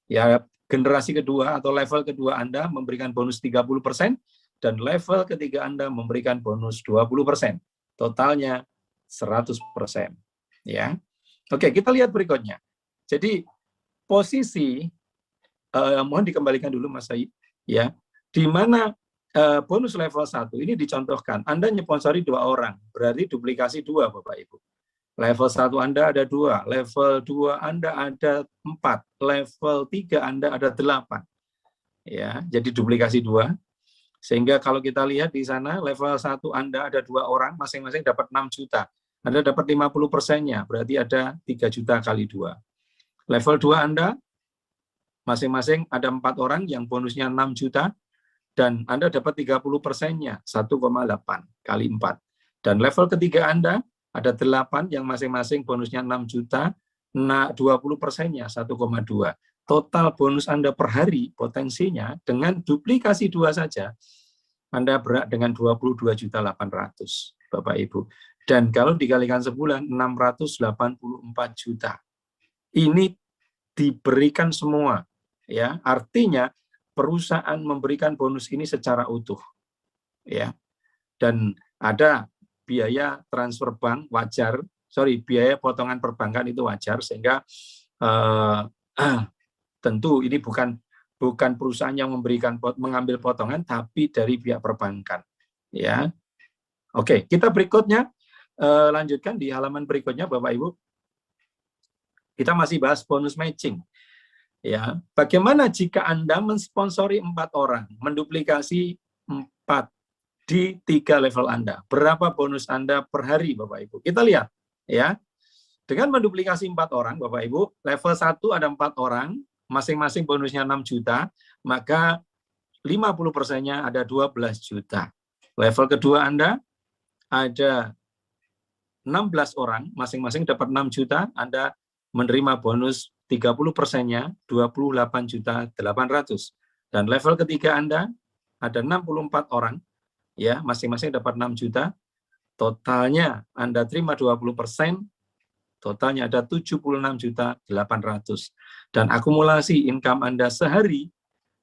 Ya, generasi kedua atau level kedua Anda memberikan bonus 30%, dan level ketiga Anda memberikan bonus 20%. Totalnya 100%. Ya. Oke, kita lihat berikutnya. Jadi posisi mohon dikembalikan dulu Mas Said, ya. Di mana bonus level 1 ini dicontohkan, Anda nyponsori 2 orang, berarti duplikasi 2 Bapak Ibu. Level 1 Anda ada 2, level 2 Anda ada 4, level 3 Anda ada 8. Ya, jadi duplikasi 2. Sehingga kalau kita lihat di sana level 1 Anda ada 2 orang, masing-masing dapat 6 juta. Anda dapat 50%-nya, berarti ada 3 juta kali 2. Level 2 Anda masing-masing ada 4 orang yang bonusnya 6 juta, dan Anda dapat 30%-nya, 1,8 kali 4. Dan level ketiga Anda ada 8 yang masing-masing bonusnya 6 juta, 20%-nya 1,2. Total bonus Anda per hari potensinya dengan duplikasi 2 saja, Anda berhak dengan 22.800.000, Bapak Ibu. Dan kalau dikalikan sebulan, 684 juta. Ini diberikan semua, ya. Artinya perusahaan memberikan bonus ini secara utuh, ya. Dan ada biaya transfer bank wajar, biaya potongan perbankan itu wajar, sehingga tentu ini bukan perusahaan yang mengambil potongan, tapi dari pihak perbankan, ya. Oke, kita berikutnya lanjutkan di halaman berikutnya, Bapak Ibu. Kita masih bahas bonus matching. Ya, bagaimana jika Anda mensponsori 4 orang, menduplikasi 4 di 3 level Anda? Berapa bonus Anda per hari, Bapak Ibu? Kita lihat, ya. Dengan menduplikasi 4 orang, Bapak Ibu, level 1 ada 4 orang, masing-masing bonusnya 6 juta, maka 50%-nya ada 12 juta. Level kedua Anda ada 16 orang, masing-masing dapat 6 juta, Anda menerima bonus 30%-nya 28.800.000. Dan level ketiga Anda ada 64 orang, ya, masing-masing dapat 6 juta, totalnya Anda terima 20%, totalnya ada 76.800.000. Dan akumulasi income Anda sehari,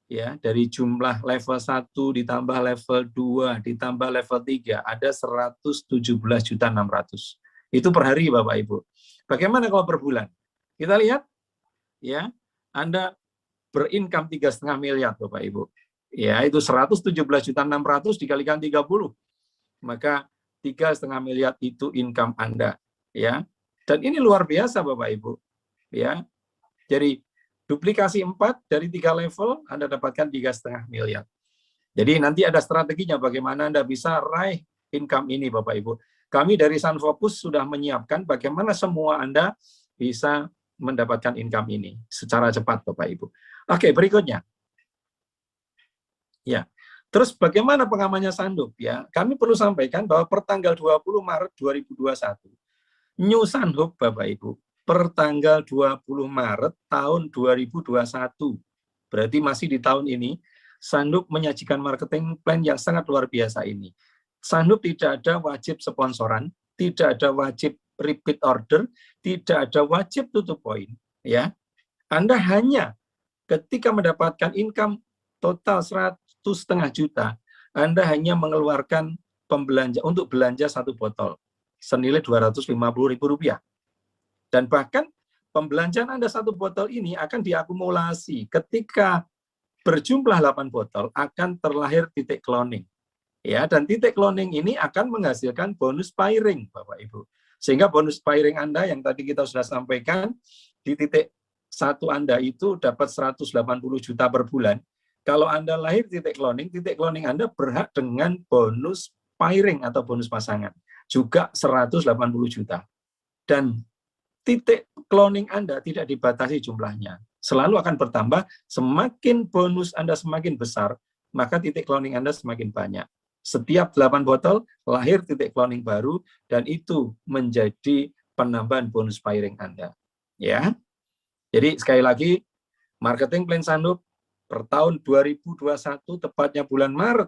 ya, dari jumlah level 1 ditambah level 2 ditambah level 3 ada 117.600.000. Itu per hari Bapak Ibu. Bagaimana kalau per bulan? Kita lihat, ya, Anda berincome 3,5 miliar Bapak Ibu. Ya, itu 117.600.000 dikalikan 30. Maka 3,5 miliar itu income Anda, ya. Dan ini luar biasa Bapak Ibu. ya. Jadi duplikasi 4 dari 3 level, Anda dapatkan 3,5 miliar. Jadi nanti ada strateginya bagaimana Anda bisa raih income ini, Bapak Ibu. Kami dari Sun Focus sudah menyiapkan bagaimana semua Anda bisa mendapatkan income ini secara cepat, Bapak Ibu. Oke, berikutnya. Ya. Terus bagaimana pengamannya Sandup ya? Kami perlu sampaikan bahwa per tanggal 20 Maret 2021, New Sandup Bapak Ibu, per tanggal 20 Maret tahun 2021, berarti masih di tahun ini, Sandup menyajikan marketing plan yang sangat luar biasa ini. Sandup tidak ada wajib sponsoran, tidak ada wajib repeat order, tidak ada wajib tutup poin, ya. Anda hanya ketika mendapatkan income total 100,5 juta, Anda hanya mengeluarkan pembelanja untuk belanja 1 botol senilai Rp250.000. Dan bahkan pembelanjaan Anda 1 botol ini akan diakumulasi ketika berjumlah 8 botol akan terlahir titik cloning. Ya, dan titik cloning ini akan menghasilkan bonus pairing, Bapak Ibu. Sehingga bonus pairing Anda yang tadi kita sudah sampaikan, di titik 1 Anda itu dapat 180 juta per bulan. Kalau Anda lahir titik cloning Anda berhak dengan bonus pairing atau bonus pasangan. Juga 180 juta. Dan titik cloning Anda tidak dibatasi jumlahnya. Selalu akan bertambah, semakin bonus Anda semakin besar, maka titik cloning Anda semakin banyak. Setiap 8 botol, lahir titik cloning baru, dan itu menjadi penambahan bonus pairing Anda. Ya. Jadi sekali lagi, marketing plan Sandup per tahun 2021, tepatnya bulan Maret,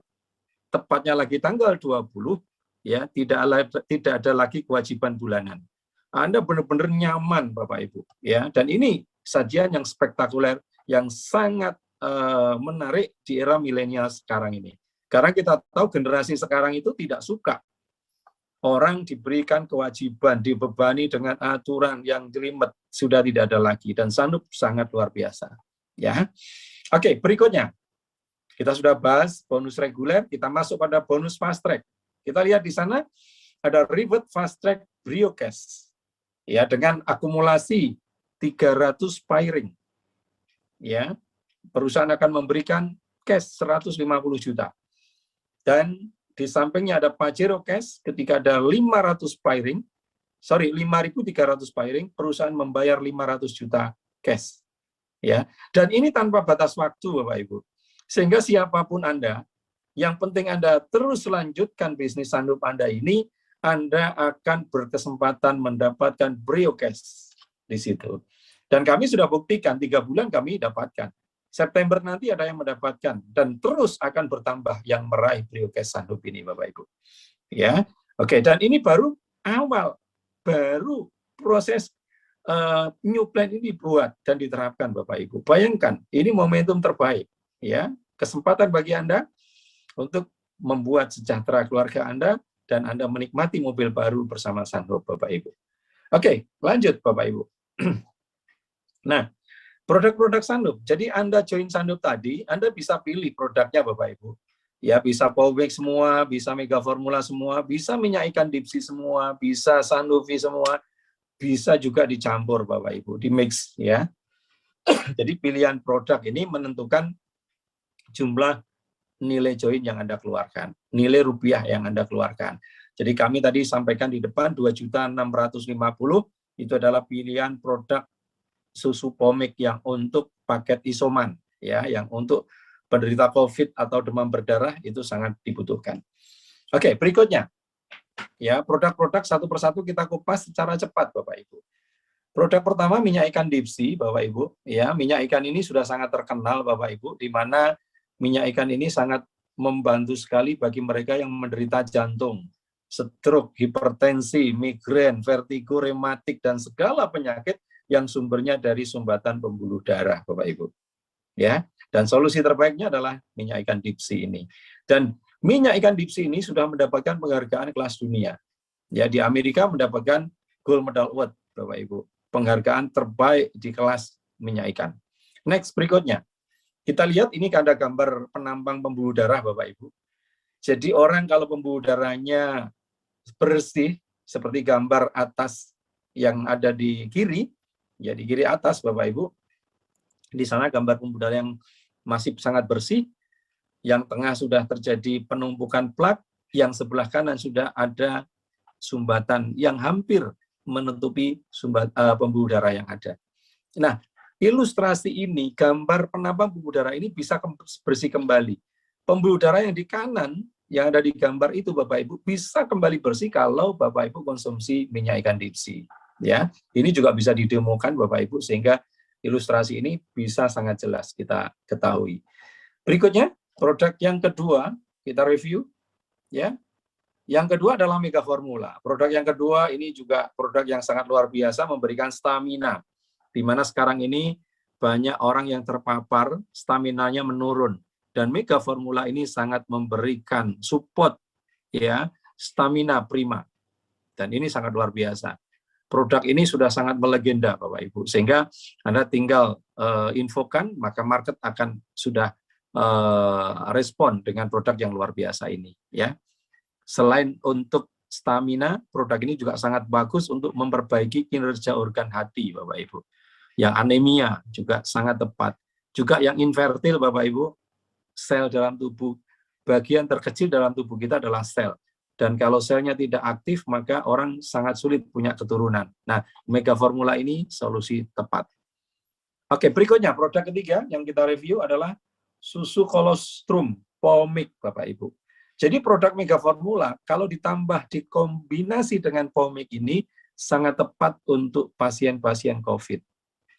tepatnya lagi tanggal 20, ya, tidak ada lagi kewajiban bulanan. Anda benar-benar nyaman, Bapak Ibu, ya. Dan ini sajian yang spektakuler, yang sangat menarik di era milenial sekarang ini. Karena kita tahu generasi sekarang itu tidak suka orang diberikan kewajiban, dibebani dengan aturan yang jelimet, sudah tidak ada lagi. Dan Sandup sangat luar biasa. Ya, oke, berikutnya. Kita sudah bahas bonus reguler, kita masuk pada bonus fast track. Kita lihat di sana ada reward fast track Briocast. Ya, dengan akumulasi 300 pairing. Ya, perusahaan akan memberikan cash 150 juta. Dan di sampingnya ada Pajero Cash, ketika ada 500 pairing, 5.300 pairing, perusahaan membayar 500 juta cash. Ya, dan ini tanpa batas waktu, Bapak Ibu. Sehingga siapapun Anda, yang penting Anda terus lanjutkan bisnis Sandup Anda ini, Anda akan berkesempatan mendapatkan Briocast di situ. Dan kami sudah buktikan 3 bulan kami dapatkan. September nanti ada yang mendapatkan dan terus akan bertambah yang meraih Briocast Sandup ini, Bapak Ibu. Ya, oke. Dan ini baru awal, baru proses new plan ini dibuat dan diterapkan, Bapak Ibu. Bayangkan, ini momentum terbaik, ya, kesempatan bagi Anda untuk membuat sejahtera keluarga Anda dan Anda menikmati mobil baru bersama Sandup, Bapak Ibu. Oke, lanjut, Bapak Ibu. Nah, produk-produk Sandup. Jadi Anda join Sandup tadi, Anda bisa pilih produknya, Bapak Ibu. Ya, bisa Powix semua, bisa Mega Formula semua, bisa minyak ikan Dipsy semua, bisa Sandovi semua, bisa juga dicampur, Bapak Ibu, di mix, ya. Jadi pilihan produk ini menentukan jumlah nilai join yang Anda keluarkan, nilai rupiah yang Anda keluarkan. Jadi kami tadi sampaikan di depan 2.650.000 itu adalah pilihan produk susu Pomik yang untuk paket isoman, ya, yang untuk penderita COVID atau demam berdarah itu sangat dibutuhkan. Oke, berikutnya, ya, produk-produk satu persatu kita kupas secara cepat, Bapak Ibu. Produk pertama minyak ikan Dipsy, Bapak Ibu, ya, minyak ikan ini sudah sangat terkenal, Bapak Ibu, di mana minyak ikan ini sangat membantu sekali bagi mereka yang menderita jantung, stroke, hipertensi, migrain, vertigo, rematik, dan segala penyakit yang sumbernya dari sumbatan pembuluh darah, Bapak Ibu. Ya, dan solusi terbaiknya adalah minyak ikan Dipsy ini. Dan minyak ikan Dipsy ini sudah mendapatkan penghargaan kelas dunia. Ya, di Amerika mendapatkan Gold Medal Award, Bapak Ibu. Penghargaan terbaik di kelas minyak ikan. Next, berikutnya. Kita lihat ini ada gambar penampang pembuluh darah, Bapak Ibu. Jadi orang kalau pembuluh darahnya bersih, seperti gambar atas yang ada di kiri, Ya, di kiri atas Bapak Ibu, di sana gambar pembuluh darah yang masih sangat bersih, yang tengah sudah terjadi penumpukan plak, yang sebelah kanan sudah ada sumbatan yang hampir menutupi pembuluh darah yang ada. Nah, ilustrasi ini, gambar penampang pembuluh darah ini bisa bersih kembali. Pembuluh darah yang di kanan, yang ada di gambar itu Bapak Ibu, bisa kembali bersih kalau Bapak Ibu konsumsi minyak ikan dipsi. Ya, ini juga bisa didemokan Bapak Ibu, sehingga ilustrasi ini bisa sangat jelas kita ketahui. Berikutnya, produk yang kedua, kita review. Ya, yang kedua adalah Mega Formula. Produk yang kedua ini juga produk yang sangat luar biasa, memberikan stamina. Di mana sekarang ini banyak orang yang terpapar, staminanya menurun. Dan Mega Formula ini sangat memberikan support, ya, stamina prima. Dan ini sangat luar biasa. Produk ini sudah sangat melegenda, Bapak Ibu. Sehingga Anda tinggal infokan, maka market akan sudah respon dengan produk yang luar biasa ini. Ya. Selain untuk stamina, produk ini juga sangat bagus untuk memperbaiki kinerja organ hati, Bapak Ibu. Yang anemia juga sangat tepat. Juga yang infertil, Bapak Ibu, sel dalam tubuh, bagian terkecil dalam tubuh kita adalah sel. Dan kalau selnya tidak aktif, maka orang sangat sulit punya keturunan. Nah, Mega Formula ini solusi tepat. Oke, berikutnya produk ketiga yang kita review adalah susu kolostrum Pomik, Bapak Ibu. Jadi produk Mega Formula kalau ditambah dikombinasi dengan Pomik ini sangat tepat untuk pasien-pasien COVID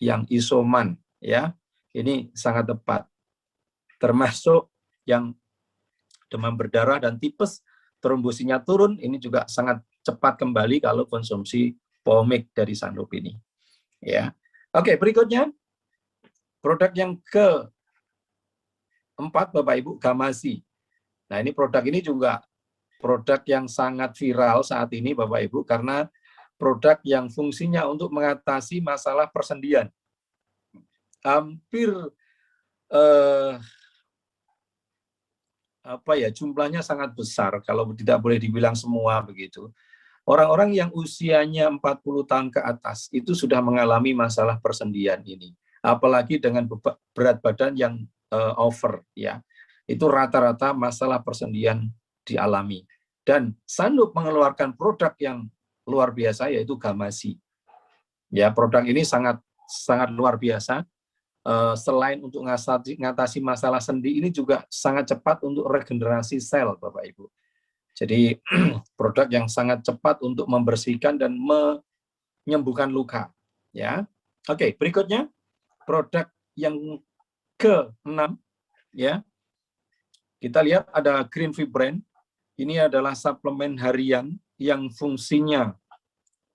yang isoman, ya. Ini sangat tepat. Termasuk yang demam berdarah dan tipes, trombosinya turun, ini juga sangat cepat kembali kalau konsumsi Pomik dari Sandoz ini. Ya. Oke, berikutnya produk yang keempat Bapak Ibu, Gamasi. Nah, ini produk ini juga produk yang sangat viral saat ini Bapak Ibu, karena produk yang fungsinya untuk mengatasi masalah persendian. Hampir jumlahnya sangat besar, kalau tidak boleh dibilang semua begitu. Orang-orang yang usianya 40 tahun ke atas itu sudah mengalami masalah persendian ini. Apalagi dengan berat badan yang over, ya. Itu rata-rata masalah persendian dialami. Dan Sandoz mengeluarkan produk yang luar biasa, yaitu Gamasi. Ya, produk ini sangat luar biasa. Selain untuk mengatasi masalah sendi, ini juga sangat cepat untuk regenerasi sel, Bapak Ibu. Jadi produk yang sangat cepat untuk membersihkan dan menyembuhkan luka. Ya, oke. Berikutnya produk yang ke-6, ya. Kita lihat ada Green Fibrin. Ini adalah suplemen harian yang fungsinya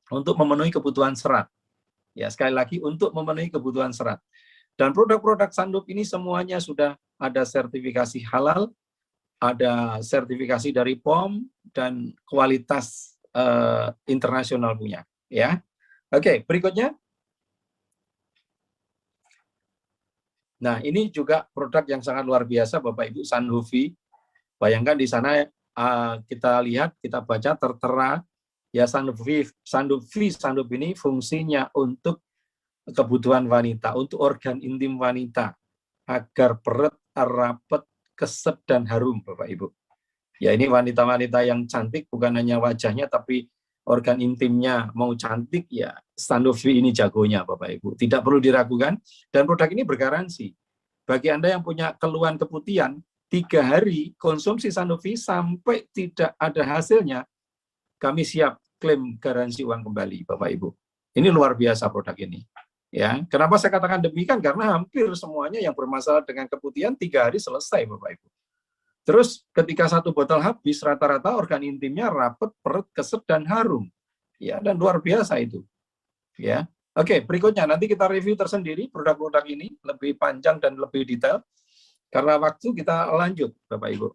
untuk memenuhi kebutuhan serat. Ya, sekali lagi untuk memenuhi kebutuhan serat. Dan produk-produk Sandoz ini semuanya sudah ada sertifikasi halal, ada sertifikasi dari POM, dan kualitas internasional punya. Ya, oke. Berikutnya. Nah, ini juga produk yang sangat luar biasa, Bapak Ibu, Sandovi. Bayangkan di sana kita lihat, kita baca tertera, ya, Sandovi ini fungsinya untuk kebutuhan wanita, untuk organ intim wanita, agar perut rapat, keset, dan harum, Bapak Ibu. Ya, ini wanita-wanita yang cantik, bukan hanya wajahnya, tapi organ intimnya mau cantik, ya Sandoz ini jagonya, Bapak Ibu. Tidak perlu diragukan, dan produk ini bergaransi. Bagi Anda yang punya keluhan keputihan, 3 hari konsumsi Sandoz sampai tidak ada hasilnya, kami siap klaim garansi uang kembali, Bapak Ibu. Ini luar biasa produk ini. Ya, kenapa saya katakan demikian? Karena hampir semuanya yang bermasalah dengan keputihan 3 hari selesai, Bapak Ibu. Terus ketika 1 botol habis, rata-rata organ intimnya rapat, perut, keset, dan harum. Ya, dan luar biasa itu. Ya, oke. Berikutnya nanti kita review tersendiri produk-produk ini lebih panjang dan lebih detail. Karena waktu, kita lanjut, Bapak Ibu.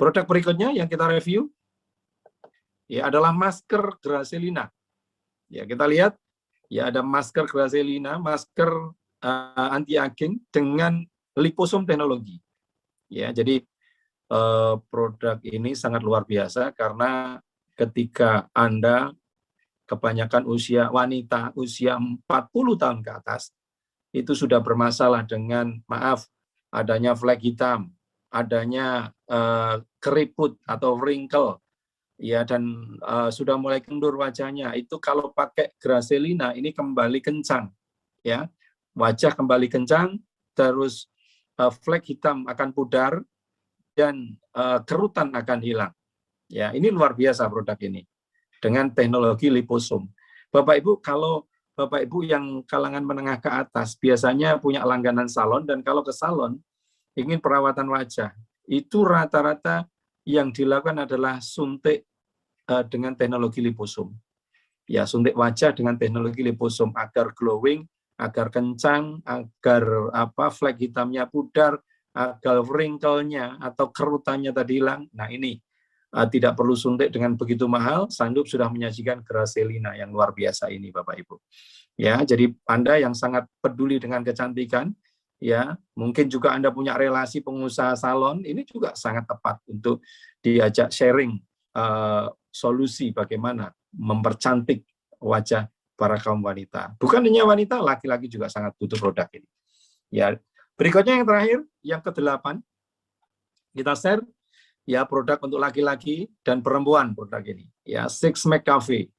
Produk berikutnya yang kita review, ya, adalah masker Gracelina. Ya, kita lihat, ya, ada masker Gracelina, masker anti-aging dengan liposome teknologi. Ya, jadi produk ini sangat luar biasa karena ketika Anda kebanyakan usia wanita, usia 40 tahun ke atas, itu sudah bermasalah dengan, maaf, adanya flek hitam, adanya keriput atau wrinkle, ya, dan sudah mulai kendur wajahnya. Itu kalau pakai Gracelina ini kembali kencang, ya, wajah kembali kencang, terus flek hitam akan pudar dan kerutan akan hilang. Ya, ini luar biasa produk ini dengan teknologi liposum. Bapak Ibu, kalau Bapak Ibu yang kalangan menengah ke atas biasanya punya langganan salon, dan kalau ke salon ingin perawatan wajah, itu rata-rata yang dilakukan adalah suntik dengan teknologi liposum. Ya, suntik wajah dengan teknologi liposum agar glowing, agar kencang, agar flek hitamnya pudar, agar wrinkle-nya atau kerutannya tadi hilang. Nah, ini tidak perlu suntik dengan begitu mahal. Sandup sudah menyajikan Gracelina yang luar biasa ini, Bapak Ibu. Ya, jadi Anda yang sangat peduli dengan kecantikan, ya, mungkin juga Anda punya relasi pengusaha salon, ini juga sangat tepat untuk diajak sharing solusi bagaimana mempercantik wajah para kaum wanita. Bukan hanya wanita, laki-laki juga sangat butuh produk ini. Ya, berikutnya yang terakhir, yang ke-8, kita share ya produk untuk laki-laki dan perempuan produk ini. Ya, Six Mac Cafe.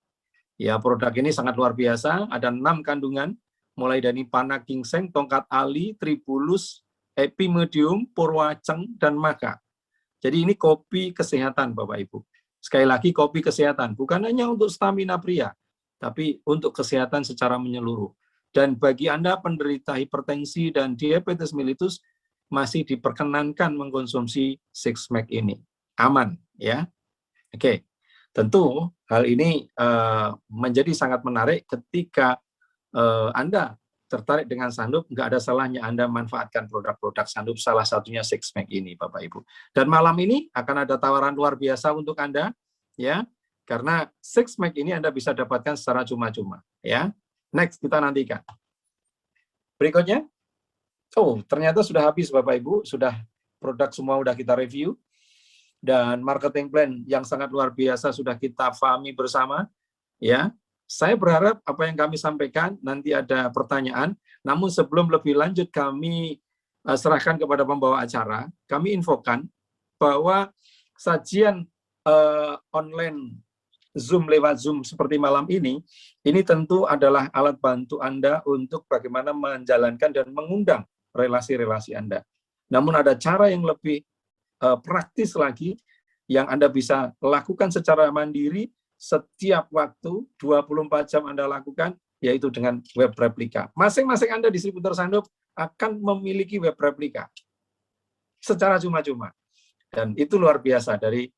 Ya, produk ini sangat luar biasa, ada 6 kandungan, mulai dari panna ginseng, tongkat ali, tribulus, epimedium, purwaceng, dan maca. Jadi ini kopi kesehatan, Bapak Ibu. Sekali lagi, kopi kesehatan, bukan hanya untuk stamina pria, tapi untuk kesehatan secara menyeluruh. Dan bagi Anda penderita hipertensi dan diabetes mellitus, masih diperkenankan mengkonsumsi Six Mac ini. Aman, ya. Oke, tentu hal ini menjadi sangat menarik ketika Anda tertarik dengan Sandup, nggak ada salahnya Anda manfaatkan produk-produk Sandup, salah satunya Six Mac ini, Bapak Ibu. Dan malam ini akan ada tawaran luar biasa untuk Anda, ya, karena Six Mac ini Anda bisa dapatkan secara cuma-cuma, ya. Next, kita nantikan. Berikutnya, oh, ternyata sudah habis, Bapak Ibu, sudah produk semua sudah kita review, dan marketing plan yang sangat luar biasa sudah kita pahami bersama, ya. Saya berharap apa yang kami sampaikan nanti ada pertanyaan, namun sebelum lebih lanjut kami serahkan kepada pembawa acara, kami infokan bahwa sajian online Zoom lewat Zoom seperti malam ini tentu adalah alat bantu Anda untuk bagaimana menjalankan dan mengundang relasi-relasi Anda. Namun ada cara yang lebih praktis lagi yang Anda bisa lakukan secara mandiri setiap waktu 24 jam Anda lakukan, yaitu dengan web replika. Masing-masing Anda distributor Sandup akan memiliki web replika secara cuma-cuma. Dan itu luar biasa dari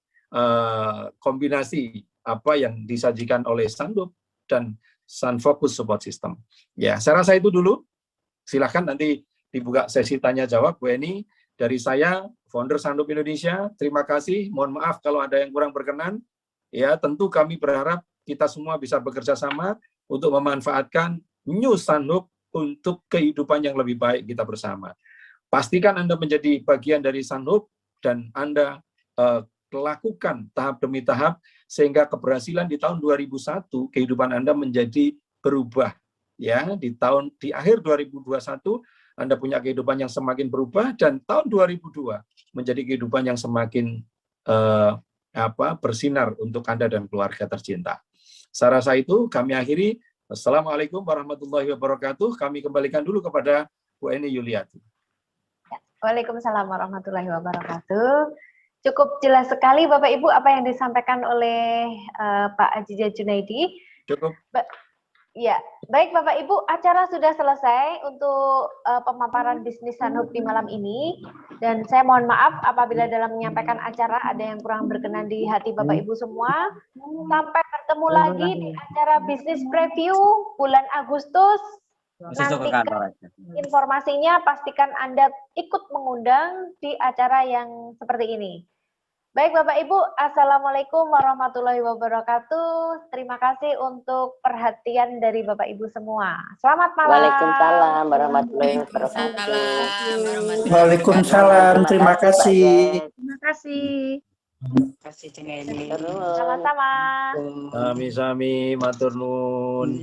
kombinasi apa yang disajikan oleh Sandup dan Sun Focus Support System. Ya, saya rasa itu dulu. Silahkan nanti dibuka sesi tanya jawab. Bu Eni, dari saya, founder Sandup Indonesia, terima kasih. Mohon maaf kalau ada yang kurang berkenan. Ya, tentu kami berharap kita semua bisa bekerja sama untuk memanfaatkan New Sandup untuk kehidupan yang lebih baik kita bersama. Pastikan Anda menjadi bagian dari Sandup dan Anda lakukan tahap demi tahap sehingga keberhasilan di tahun 2001 kehidupan Anda menjadi berubah. Ya, di akhir 2021 Anda punya kehidupan yang semakin berubah, dan tahun 2002 menjadi kehidupan yang semakin bersinar untuk Anda dan keluarga tercinta. Saya rasa itu kami akhiri. Assalamualaikum warahmatullahi wabarakatuh. Kami kembalikan dulu kepada Bu Eni Yuliati. Waalaikumsalam warahmatullahi wabarakatuh. Cukup jelas sekali Bapak Ibu apa yang disampaikan oleh Pak Aziza Junaidi. Cukup. Ya, baik Bapak Ibu, acara sudah selesai untuk pemaparan bisnis Sanhub di malam ini. Dan saya mohon maaf apabila dalam menyampaikan acara ada yang kurang berkenan di hati Bapak Ibu semua. Sampai bertemu lagi di acara bisnis preview bulan Agustus. Nantikan informasinya, pastikan Anda ikut mengundang di acara yang seperti ini. Baik Bapak Ibu, Assalamualaikum warahmatullahi wabarakatuh. Terima kasih untuk perhatian dari Bapak Ibu semua. Selamat malam. Waalaikumsalam warahmatullahi wabarakatuh. Waalaikumsalam, terima kasih. Terima kasih. Terus. Sama-sama. Sami-sami, matur nuwun.